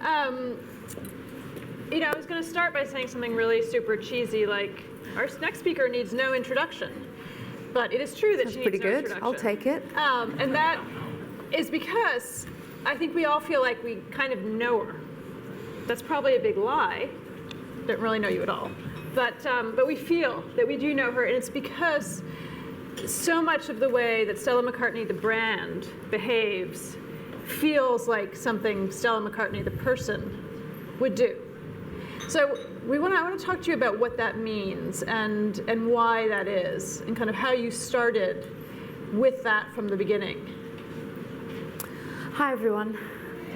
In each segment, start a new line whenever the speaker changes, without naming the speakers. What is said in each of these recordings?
I was going to start by saying something really super cheesy, like our next speaker needs no introduction. But it is true that she needs no introduction.
I'll take it.
And that is because I think we all feel like we kind of know her. That's probably a big lie. Don't really know you at all. But we feel that we do know her, and it's because so much of the way that Stella McCartney, the brand, behaves feels like something Stella McCartney, the person, would do. So I want to talk to you about what that means and why that is, and kind of how you started with that from the beginning.
Hi, everyone.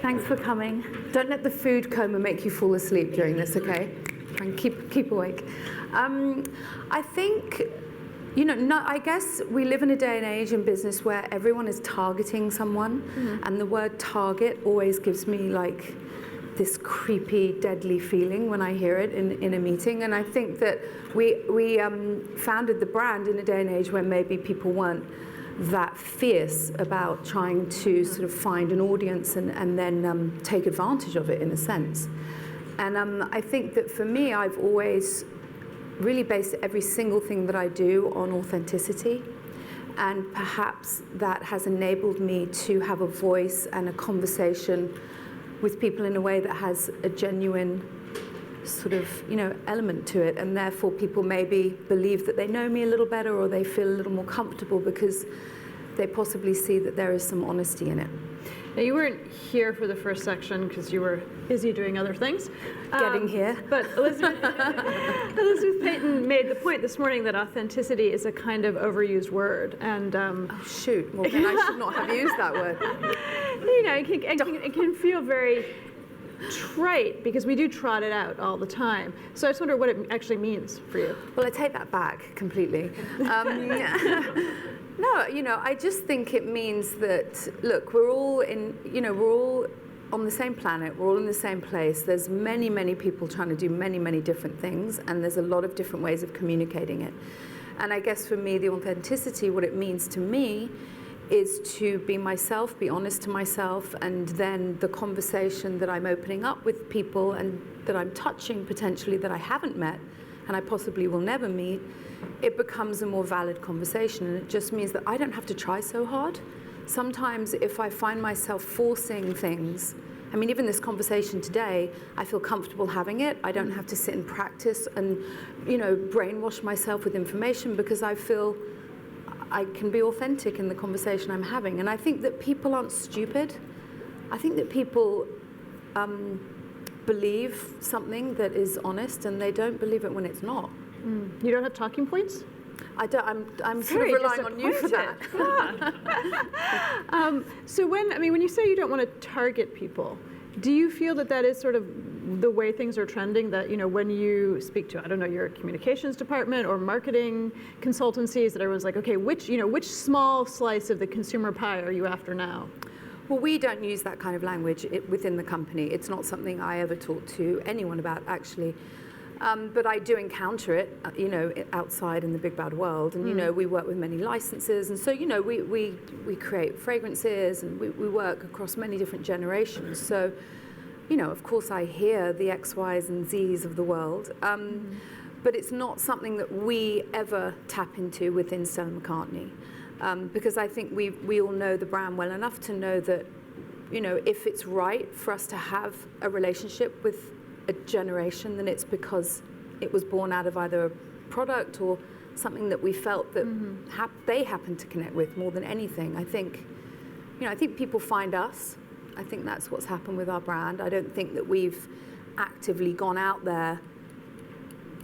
Thanks for coming. Don't let the food coma make you fall asleep during this, okay? Try and keep awake. I think, I guess we live in a day and age in business where everyone is targeting someone, and the word target always gives me like this creepy, deadly feeling when I hear it in a meeting. And I think that we founded the brand in a day and age where maybe people weren't that fierce about trying to sort of find an audience and then take advantage of it in a sense. And I think that for me, I've always really based every single thing that I do on authenticity. And perhaps that has enabled me to have a voice and a conversation with people in a way that has a genuine sort of, element to it. And therefore people maybe believe that they know me a little better, or they feel a little more comfortable because they possibly see that there is some honesty in it.
Now, you weren't here for the first section because you were busy doing other things.
Getting here.
But Elizabeth Payton made the point this morning that authenticity is a kind of overused word. And
oh, shoot. Well, then I should not have used that word.
It can feel very trite because we do trot it out all the time. So I just wonder what it actually means for you.
Well, I take that back completely. No, I just think it means that, look, we're all on the same planet, we're all in the same place. There's many, many people trying to do many, many different things, and there's a lot of different ways of communicating it. And I guess for me, the authenticity, what it means to me is to be myself, be honest to myself, and then the conversation that I'm opening up with people and that I'm touching potentially that I haven't met and I possibly will never meet, it becomes a more valid conversation. And it just means that I don't have to try so hard. Sometimes if I find myself forcing things, even this conversation today, I feel comfortable having it. I don't have to sit and practice and, brainwash myself with information because I feel I can be authentic in the conversation I'm having. And I think that people aren't stupid. I think that people believe something that is honest, and they don't believe it when it's not.
You don't have talking points?
I don't. I'm sort of relying on you for that.
So when you say you don't want to target people, do you feel that is sort of the way things are trending? That when you speak to your communications department or marketing consultancies, that everyone's like, okay, which small slice of the consumer pie are you after now?
Well, we don't use that kind of language within the company. It's not something I ever talk to anyone about, actually. But I do encounter it, outside in the big bad world. And, we work with many licenses. And so, we create fragrances, and we work across many different generations. So, of course, I hear the X, Ys, and Zs of the world. But it's not something that we ever tap into within Stella McCartney. Because I think we all know the brand well enough to know that, if it's right for us to have a relationship with a generation, then it's because it was born out of either a product or something that we felt that they happened to connect with more than anything. I think people find us. I think that's what's happened with our brand. I don't think that we've actively gone out there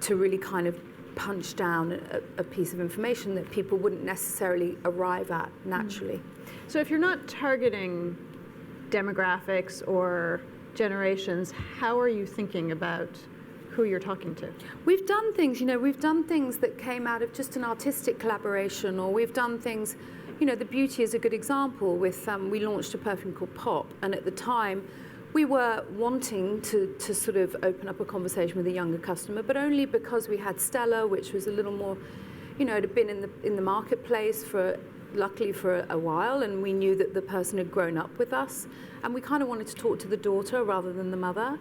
to really kind of punch down a piece of information that people wouldn't necessarily arrive at naturally.
So if you're not targeting demographics or generations, how are you thinking about who you're talking to?
We've done things, that came out of just an artistic collaboration, or we've done things, the beauty is a good example with, we launched a perfume called Pop, and at the time, we were wanting to sort of open up a conversation with a younger customer, but only because we had Stella, which was a little more, it had been in the marketplace for luckily for a while, and we knew that the person had grown up with us, and we kind of wanted to talk to the daughter rather than the mother.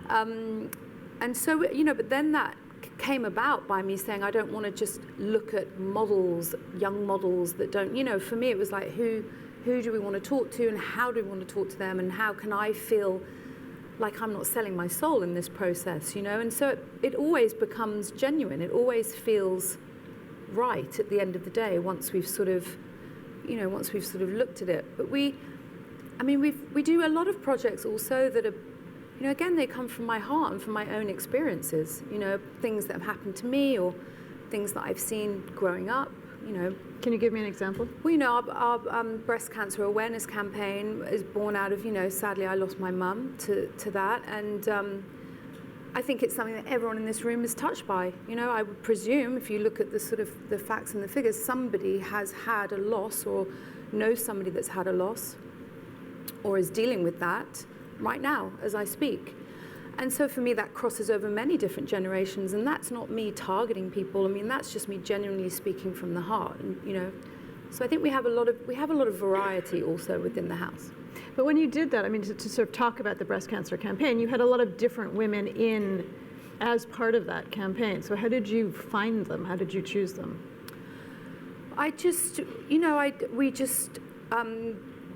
And so, but then that came about by me saying, I don't want to just look at models, young models that don't, for me it was like, who do we want to talk to, and how do we want to talk to them, and how can I feel like I'm not selling my soul in this process, And so it always becomes genuine. It always feels right at the end of the day once we've sort of looked at it. But we do a lot of projects also that are, again, they come from my heart and from my own experiences, things that have happened to me or things that I've seen growing up,
Can you give me an example?
Well, our breast cancer awareness campaign is born out of, sadly I lost my mum to that, and I think it's something that everyone in this room is touched by. I would presume if you look at the sort of the facts and the figures, somebody has had a loss or knows somebody that's had a loss or is dealing with that right now as I speak. And so for me that crosses over many different generations, and that's not me targeting people. I mean, that's just me genuinely speaking from the heart, and so I think we have a lot of variety also within the house.
But when you did that, I mean, to sort of talk about the breast cancer campaign, you had a lot of different women in as part of that campaign. So how did you find them? How did you choose them?
I just, we just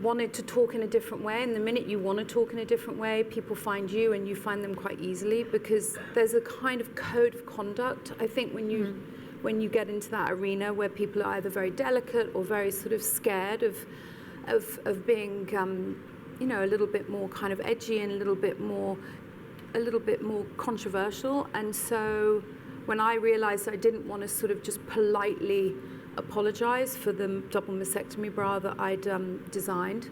wanted to talk in a different way, and the minute you want to talk in a different way, people find you, and you find them quite easily, because there's a kind of code of conduct. I think when you get into that arena where people are either very delicate or very sort of scared of being a little bit more kind of edgy and a little bit more controversial. And so when I realized I didn't want to sort of just politely apologize for the double mastectomy bra that I'd designed,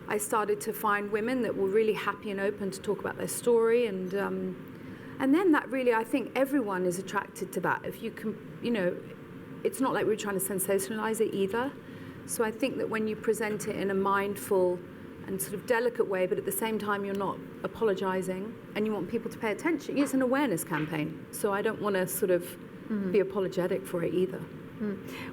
I started to find women that were really happy and open to talk about their story, and then that really, I think everyone is attracted to that. If you can, it's not like we're trying to sensationalize it either. So I think that when you present it in a mindful and sort of delicate way, but at the same time you're not apologizing and you want people to pay attention, it's an awareness campaign. So I don't want to sort of be apologetic for it either.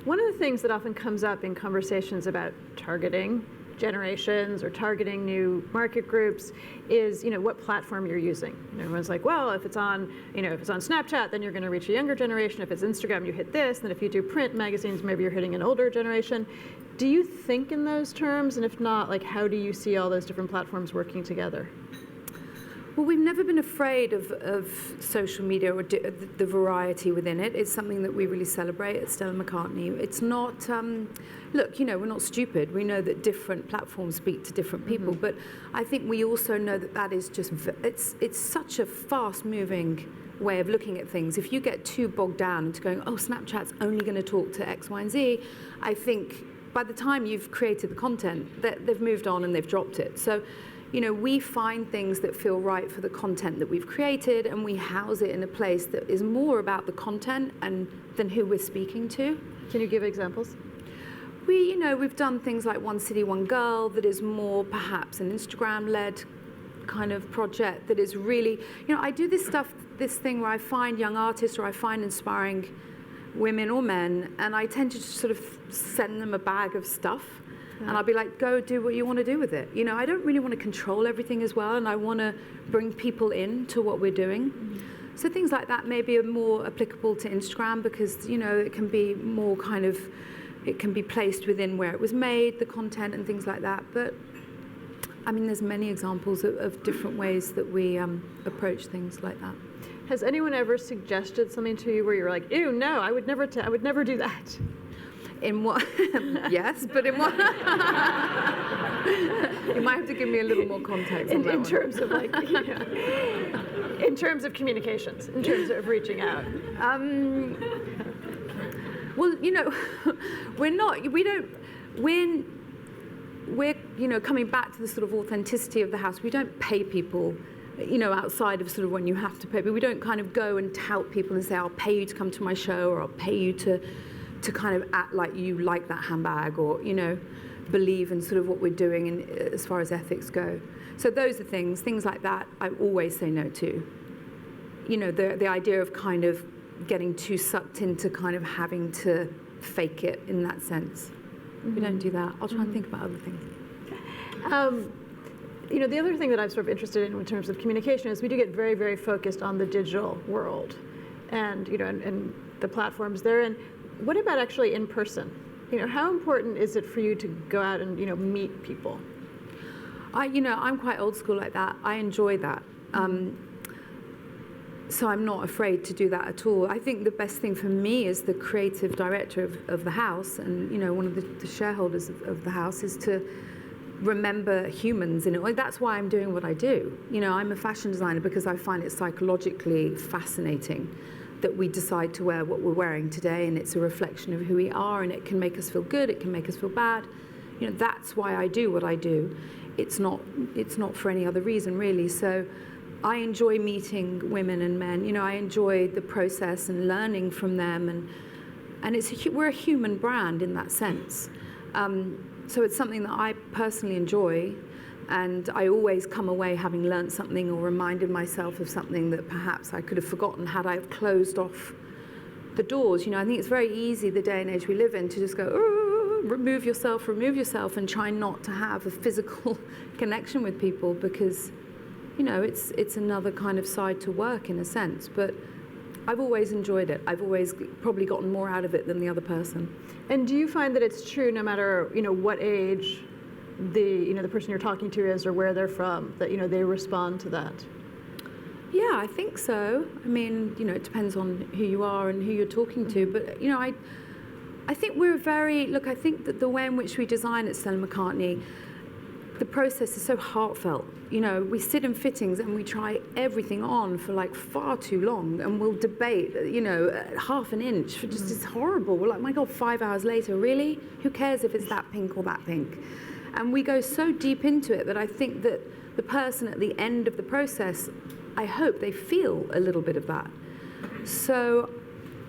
One of the things that often comes up in conversations about targeting generations or targeting new market groups is, what platform you're using. Everyone's like, well, if it's on Snapchat, then you're going to reach a younger generation. If it's Instagram, you hit this. Then if you do print magazines, maybe you're hitting an older generation. Do you think in those terms? And if not, like, how do you see all those different platforms working together?
Well, we've never been afraid of social media or the variety within it. It's something that we really celebrate at Stella McCartney. It's not, look, we're not stupid. We know that different platforms speak to different people, but I think we also know that is just, it's such a fast-moving way of looking at things. If you get too bogged down into going, oh, Snapchat's only going to talk to X, Y, and Z, I think by the time you've created the content, they've moved on and they've dropped it. So, we find things that feel right for the content that we've created, and we house it in a place that is more about the content than who we're speaking to.
Can you give examples?
We've done things like One City, One Girl that is more perhaps an Instagram-led kind of project that is really, I do this thing where I find young artists or I find inspiring women or men, and I tend to just sort of send them a bag of stuff. And I'll be like, go do what you want to do with it. I don't really want to control everything as well, and I want to bring people into what we're doing. So things like that maybe are more applicable to Instagram because, it can be more kind of, it can be placed within where it was made, the content and things like that. But, I mean, there's many examples of different ways that we approach things like that.
Has anyone ever suggested something to you where you're like, ew, no, I would never do that?
In what? Yes, but in what? You might have to give me a little more context on that
in terms of like, in terms of communications, in terms of reaching out.
Well, we're coming back to the sort of authenticity of the house. We don't pay people, outside of sort of when you have to pay people. We don't kind of go and tout people and say, I'll pay you to come to my show, or I'll pay you to kind of act like you like that handbag, or believe in sort of what we're doing in, as far as ethics go. So those are things like that I always say no to. The idea of kind of getting too sucked into kind of having to fake it in that sense. We don't do that. I'll try and think about other things.
The other thing that I'm sort of interested in terms of communication is we do get very, very focused on the digital world and, and the platforms there. And what about actually in person? How important is it for you to go out and, meet people?
I'm quite old school like that. I enjoy that. So I'm not afraid to do that at all. I think the best thing for me as the creative director of the house and, one of the shareholders of the house is to remember humans in it. Like, that's why I'm doing what I do. I'm a fashion designer because I find it psychologically fascinating that we decide to wear what we're wearing today, and it's a reflection of who we are, and it can make us feel good, it can make us feel bad. That's why I do what I do. It's not for any other reason, really. So I enjoy meeting women and men. I enjoy the process and learning from them, and we're a human brand in that sense. So it's something that I personally enjoy, and I always come away having learned something or reminded myself of something that perhaps I could have forgotten had I closed off the doors. I think it's very easy, the day and age we live in, to just go, oh, remove yourself, and try not to have a physical connection with people because, it's another kind of side to work in a sense. But I've always enjoyed it. I've always probably gotten more out of it than the other person.
And do you find that it's true no matter, what age the person you're talking to is or where they're from, that, they respond to that?
Yeah, I think so. I mean, it depends on who you are and who you're talking to. But, I think I think that the way in which we design at Stella McCartney, the process is so heartfelt. We sit in fittings and we try everything on for like far too long, and we'll debate, half an inch for just it's horrible. We're like, my God, 5 hours later, really? Who cares if it's that pink or that pink? And we go so deep into it that I think that the person at the end of the process, I hope they feel a little bit of that. So,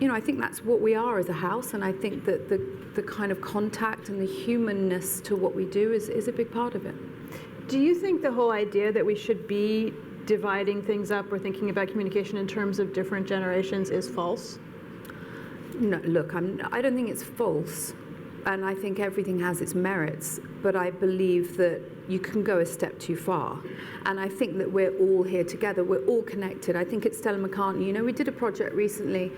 I think that's what we are as a house, and I think that the kind of contact and the humanness to what we do is a big part of it.
Do you think the whole idea that we should be dividing things up or thinking about communication in terms of different generations is false?
No, look, I don't think it's false, and I think everything has its merits, but I believe that you can go a step too far. And I think that we're all here together, we're all connected. I think at Stella McCartney, we did a project recently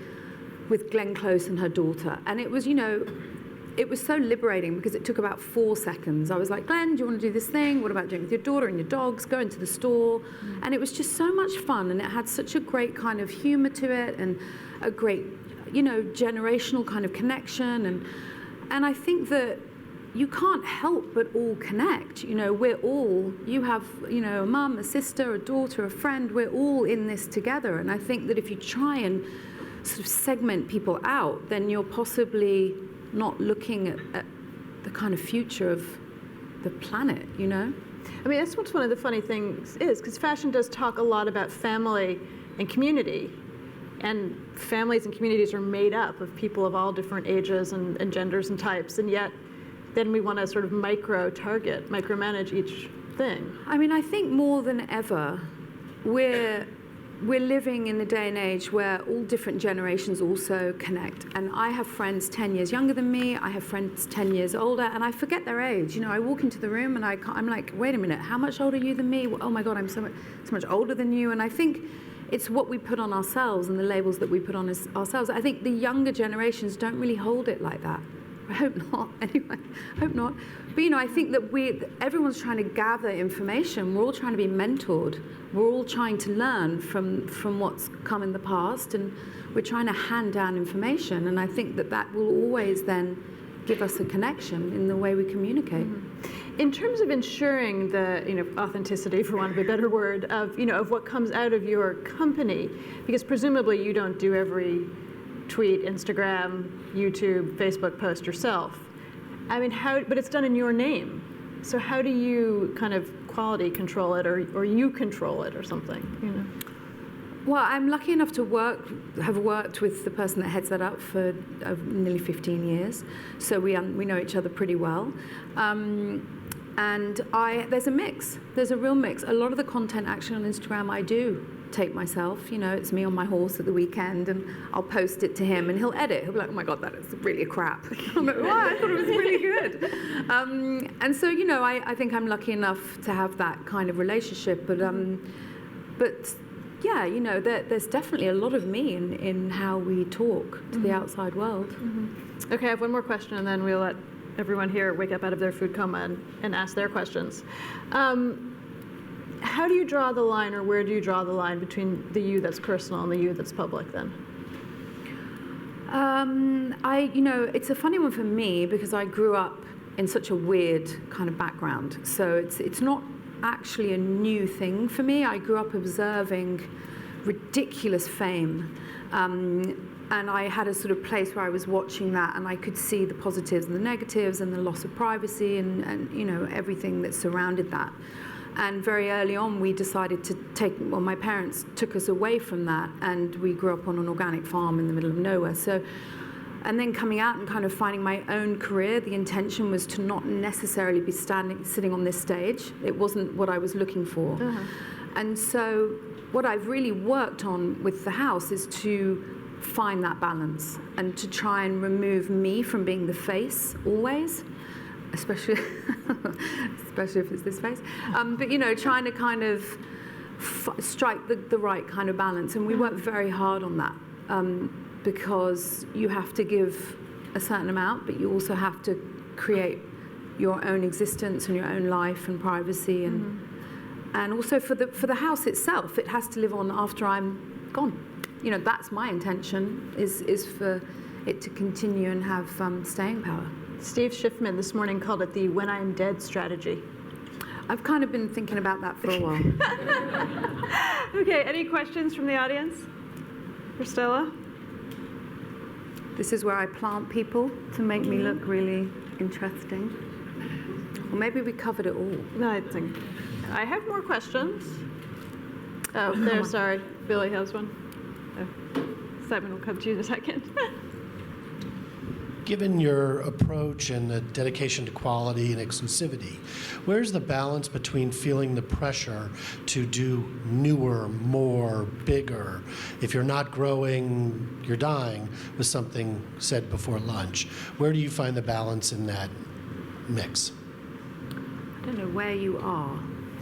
with Glenn Close and her daughter, and it was, it was so liberating because it took about 4 seconds. I was like, Glenn, do you want to do this thing? What about doing it with your daughter and your dogs? Go into the store. And it was just so much fun, and it had such a great kind of humor to it and a great, generational kind of connection. And I think that you can't help but all connect. We're all, you have, a mum, a sister, a daughter, a friend, we're all in this together. And I think that if you try and sort of segment people out, then you're possibly not looking at the kind of future of the planet, I mean,
that's what's one of the funny things is, because fashion does talk a lot about family and community, and families and communities are made up of people of all different ages and genders and types, and yet then we want to sort of micromanage each thing.
I mean, I think more than ever, we're living in a day and age where all different generations also connect. And I have friends 10 years younger than me, I have friends 10 years older, and I forget their age. I walk into the room and I'm like, wait a minute, how much older are you than me? Oh my God, I'm so much older than you. And I think it's what we put on ourselves and the labels that we put on ourselves. I think the younger generations don't really hold it like that. I hope not, anyway, I hope not. But I think that everyone's trying to gather information. We're all trying to be mentored. We're all trying to learn from what's come in the past, and we're trying to hand down information. And I think that will always then give us a connection in the way we communicate.
Mm-hmm. In terms of ensuring the authenticity, for want of a better word, of what comes out of your company, because presumably you don't do every tweet, Instagram, YouTube, Facebook post yourself. I mean, but it's done in your name. So how do you kind of quality control it, or you control it or something,
Well, I'm lucky enough to have worked with the person that heads that up for nearly 15 years. So we know each other pretty well. And there's a mix. There's a real mix. A lot of the content actually on Instagram I do tape myself. You know, it's me on my horse at the weekend, and I'll post it to him, and he'll edit. He'll be like, "Oh my God, that is really crap." I'm like, "Why? I thought it was really good." And so, you know, I think I'm lucky enough to have that kind of relationship. But yeah, you know, there's definitely a lot of me in how we talk to the outside world.
Okay, I have one more question, and then we'll let everyone here wake up out of their food coma and ask their questions. How do you draw the line, or where do you draw the line between the you that's personal and the you that's public then?
You know, it's a funny one for me because I grew up in such a weird kind of background. So it's not actually a new thing for me. I grew up observing ridiculous fame. And I had a sort of place where I was watching that, and I could see the positives and the negatives and the loss of privacy and you know, everything that surrounded that. And very early on, we decided to my parents took us away from that, and we grew up on an organic farm in the middle of nowhere. So, and then coming out and kind of finding my own career, the intention was to not necessarily be sitting on this stage. It wasn't what I was looking for. And so what I've really worked on with the house is to find that balance and to try and remove me from being the face always, especially if it's this face. But you know, trying to kind of strike the right kind of balance, and we work very hard on that because you have to give a certain amount, but you also have to create your own existence and your own life and privacy, and also for the house itself, it has to live on after I'm gone. You know, that's my intention, is for it to continue and have staying power.
Steve Schiffman this morning called it the "when I'm dead" strategy.
I've kind of been thinking about that for a while.
Okay, any questions from the audience for Stella?
This is where I plant people to make me look really interesting. Or maybe we covered it all.
No, I think I have more questions. Oh, there, sorry. Billy has one. Oh. Simon will come to you in a second.
Given your approach and the dedication to quality and exclusivity, where's the balance between feeling the pressure to do newer, more, bigger? If you're not growing, you're dying, was something said before lunch. Where do you find the balance in that mix?
I don't know where you are.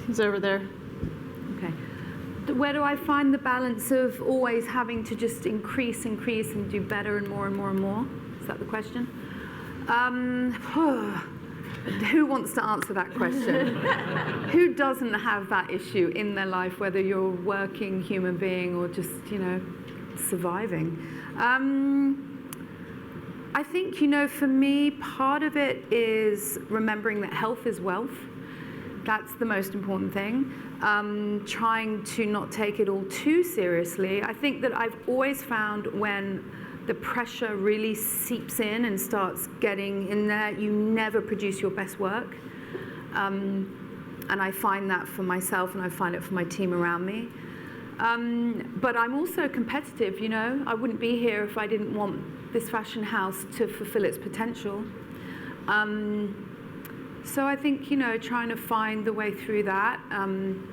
He's over there.
Okay. Where do I find the balance of always having to just increase and do better and more and more and more? Is that the question? Who wants to answer that question? Who doesn't have that issue in their life, whether you're a working human being or just, you know, surviving? I think, you know, for me, part of it is remembering that health is wealth. That's the most important thing. Trying to not take it all too seriously. I think that I've always found when the pressure really seeps in and starts getting in there, you never produce your best work. And I find that for myself, and I find it for my team around me. But I'm also competitive, you know. I wouldn't be here if I didn't want this fashion house to fulfill its potential. So I think, you know, trying to find the way through that,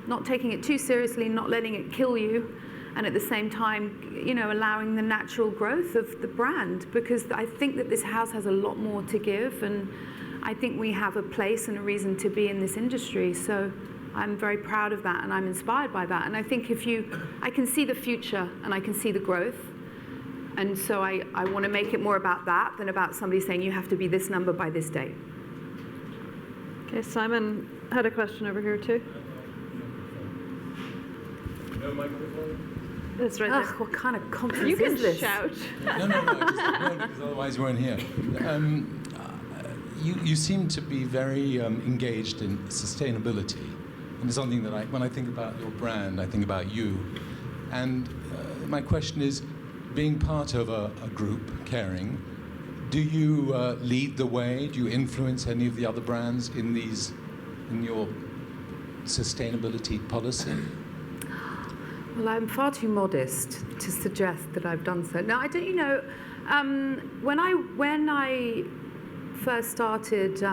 not taking it too seriously, not letting it kill you, and at the same time, you know, allowing the natural growth of the brand, because I think that this house has a lot more to give, and I think we have a place and a reason to be in this industry. So I'm very proud of that, and I'm inspired by that. And I think I can see the future, and I can see the growth. And so I want to make it more about that than about somebody saying you have to be this number by this date.
Okay, Simon had a question over here too.
No microphone?
That's right there.
What kind of conference
You can
is this?
shout.
No, because otherwise you weren't here. You seem to be very engaged in sustainability. And it's something that when I think about your brand, I think about you. And my question is, being part of a group, Caring, do you lead the way? Do you influence any of the other brands in your sustainability policy?
Well, I'm far too modest to suggest that I've done so. No, I don't. You know, when I first started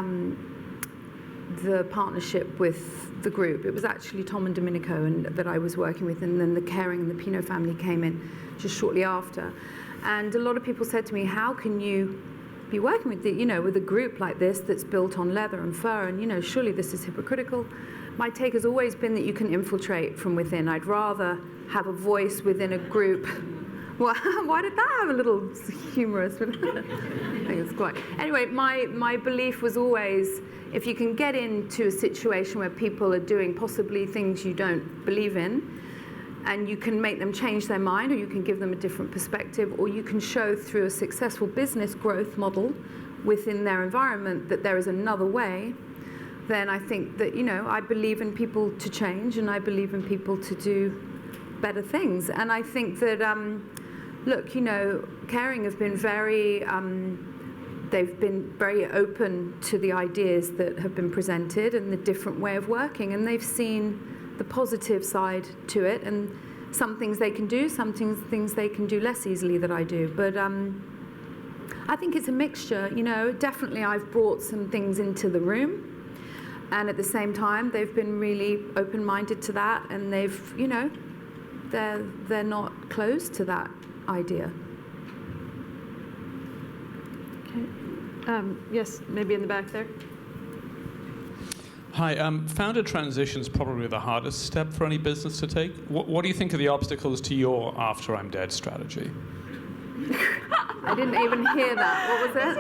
the partnership with the group. It was actually Tom and Domenico that I was working with, and then the Caring and the Pinot family came in just shortly after. And a lot of people said to me, how can you be working with with a group like this that's built on leather and fur, and surely this is hypocritical. My take has always been that you can infiltrate from within. I'd rather have a voice within a group. Well, why did that have a little humorous? I think it's quite. Anyway, my belief was always, if you can get into a situation where people are doing possibly things you don't believe in, and you can make them change their mind, or you can give them a different perspective, or you can show through a successful business growth model within their environment that there is another way, then I think that, I believe in people to change, and I believe in people to do better things. And I think that, look, Caring have been they've been very open to the ideas that have been presented and the different way of working, and they've seen the positive side to it, and some things they can do, some things they can do less easily than I do. But I think it's a mixture. Definitely I've brought some things into the room, and at the same time they've been really open-minded to that, and they've, they're not closed to that idea.
Okay. Yes, maybe in the back there.
Hi, founder transition is probably the hardest step for any business to take. What do you think are the obstacles to your after I'm dead strategy?
I didn't even hear that. What was it?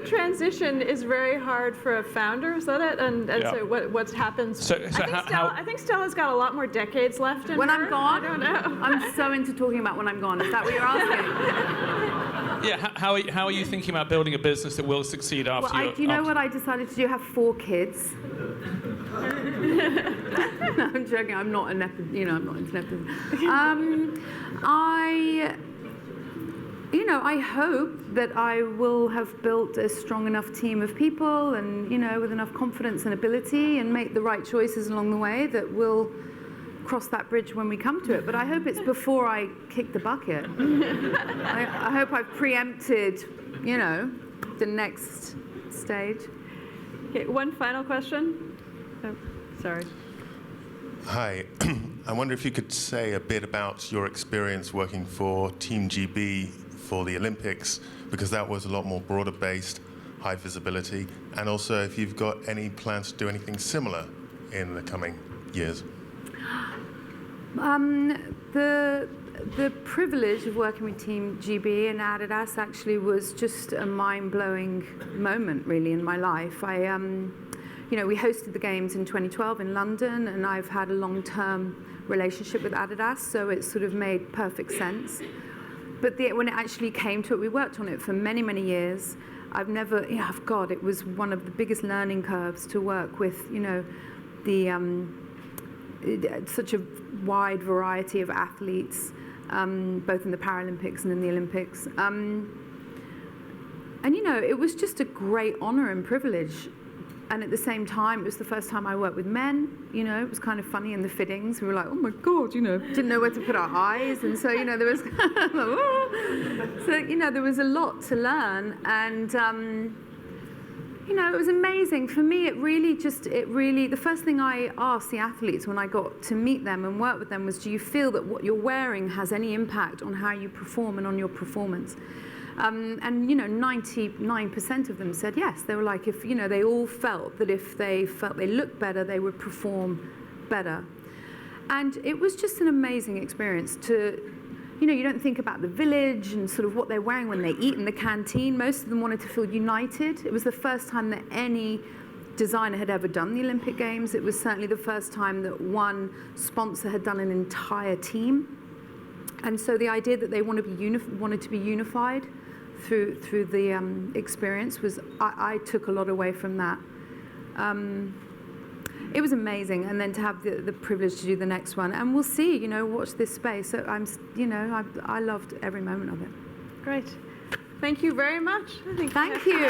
The transition is very hard for a founder, is that it? And
Yeah.
so what happens?
So
I think Stella's got a lot more decades left in
When
her.
I'm gone?
I don't know.
I'm so into talking about when I'm gone. Is that what you're asking?
Yeah, how are you thinking about building a business that will succeed after
Well, do you know what I decided to do? Have 4 kids. No, I'm joking. I'm not a I'm not into nepotism. I hope that I will have built a strong enough team of people, and with enough confidence and ability, and make the right choices along the way that will cross that bridge when we come to it. But I hope it's before I kick the bucket. I hope I've preempted, the next stage.
Okay, one final question. Oh, sorry.
Hi. I wonder if you could say a bit about your experience working for Team GB for the Olympics, because that was a lot more broader based, high visibility, and also if you've got any plans to do anything similar in the coming years.
The privilege of working with Team GB and Adidas actually was just a mind-blowing moment, really, in my life. We hosted the games in 2012 in London, and I've had a long-term relationship with Adidas, so it sort of made perfect sense. But when it actually came to it, we worked on it for many, many years. I've never, God, it was one of the biggest learning curves to work with, such a wide variety of athletes, both in the Paralympics and in the Olympics. It was just a great honor and privilege. And at the same time, it was the first time I worked with men. It was kind of funny in the fittings. We were like, oh my God, didn't know where to put our eyes. And so, there was, there was a lot to learn. And, it was amazing. For me, it really, the first thing I asked the athletes when I got to meet them and work with them was, do you feel that what you're wearing has any impact on how you perform and on your performance? And 99% of them said yes. They were like, if they all felt that if they felt they looked better, they would perform better. And it was just an amazing experience to, you don't think about the village and sort of what they're wearing when they eat in the canteen. Most of them wanted to feel united. It was the first time that any designer had ever done the Olympic Games. It was certainly the first time that one sponsor had done an entire team. And so the idea that they wanted to be unified through the experience was, I took a lot away from that. It was amazing, and then to have the privilege to do the next one, and we'll see. Watch this space. So I loved every moment of it.
Great. Thank you very much.
Thank you.